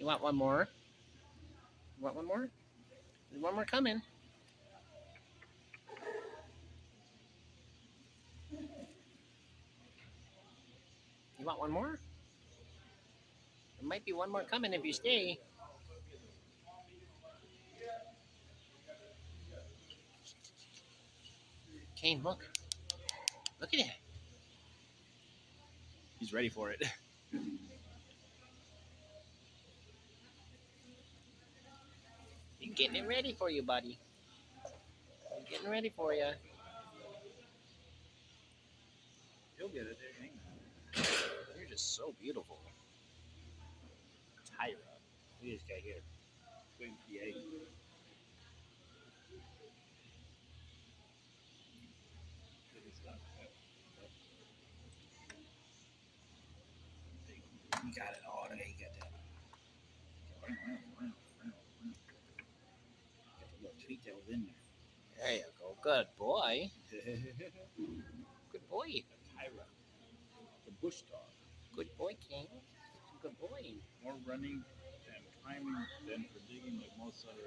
You want one more? You want one more? There's one more coming. You want one more? There might be one more coming if you stay. Kane, look. Look at it. He's ready for it. He's getting it ready for you, buddy. He's getting ready for you. You'll get it. You're just so beautiful. Tyra. Look at this guy here. 28. You got it. Oh, okay, you got that. Got the little treat that was in there. There you go. Good boy. Good boy. Tyra, the bush dog. Good boy, King. Good boy. More running and climbing than for digging like most other